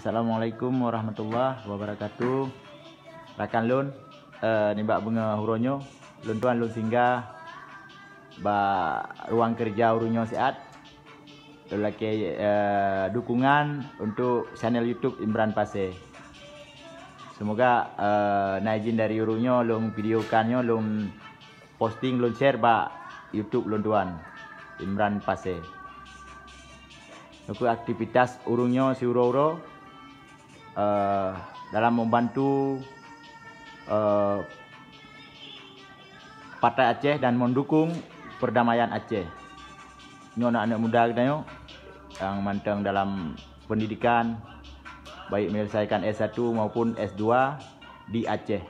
Assalamualaikum warahmatullahi wabarakatuh. Rakan lun nibak bunga huronyo, lun tuan lun singgah ba ruang kerja urunyo sehat. Lelaki dukungan untuk channel YouTube Imran Pasir. Semoga na izin dari urunyo lung videokannya lung posting lun share ba YouTube lun tuan Imran Pasir. Aku aktivitas urunyo si uro-uro dalam membantu Partai Aceh dan mendukung perdamaian Aceh. Nyo anak muda kita nyo yang manteng dalam pendidikan, baik menyelesaikan S1 maupun S2 di Aceh.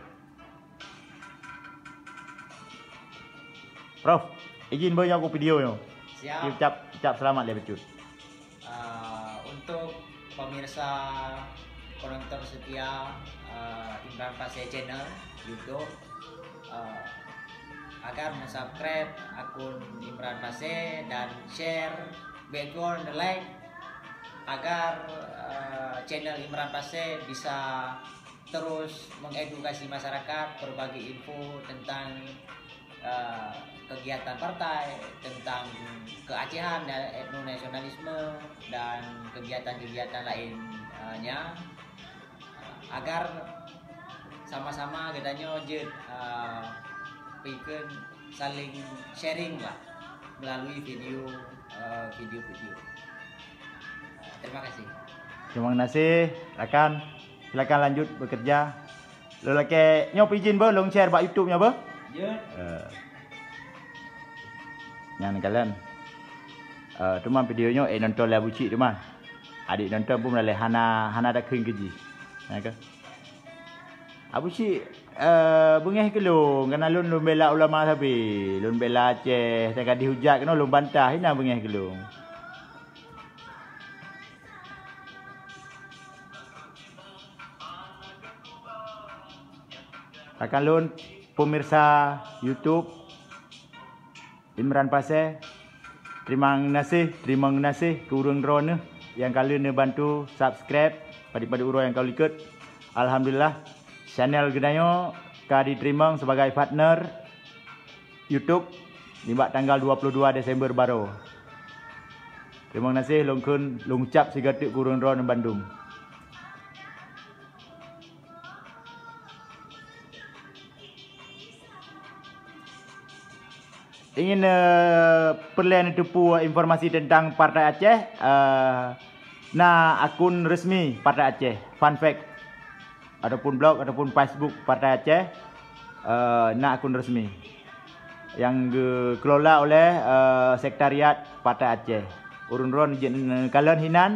Prof, izin banyak aku video nyo. Siap. Ucap selamat ya becut. Untuk pemirsa penonton setia Imran Pasir channel YouTube, agar subscribe akun Imran Pasir dan share, background, like, agar channel Imran Pasir bisa terus mengedukasi masyarakat, berbagi info tentang kegiatan partai, tentang keacehan dan etnonasionalisme dan kegiatan-kegiatan lainnya, agar sama-sama gedanya bikin saling sharing lah melalui video. Terima kasih. Terima kasih rakan. Silakan lanjut bekerja. Lo laki nyop izin ba long share bak YouTube nya ba? Ya. Yang kalian teman videonya nonton lah bucik teman. Adik nonton pun melalui Hana dah kering keji. Ya ke? Abu cik bengih ke long kerana lun bela ulama sabi, lun bela Aceh, tengah dihujat kena lun bantah hina bengih ke long. Rakan lun pemirsa YouTube Imran Pasir, terima kasih ke urang drone yang kalian bantu subscribe pada urang yang kau ikut. Alhamdulillah channel gedayo ka diterima sebagai partner YouTube di tanggal 22 Desember baru. Terima kasih longkun longcap sigatik ke urang drone Bandung. Ingin perlahan tepu informasi tentang Partai Aceh, na akun resmi Partai Aceh, fun fact, ataupun blog ataupun Facebook Partai Aceh, na akun resmi yang dikelola oleh Sekretariat Partai Aceh. Urun-urun kalian hinan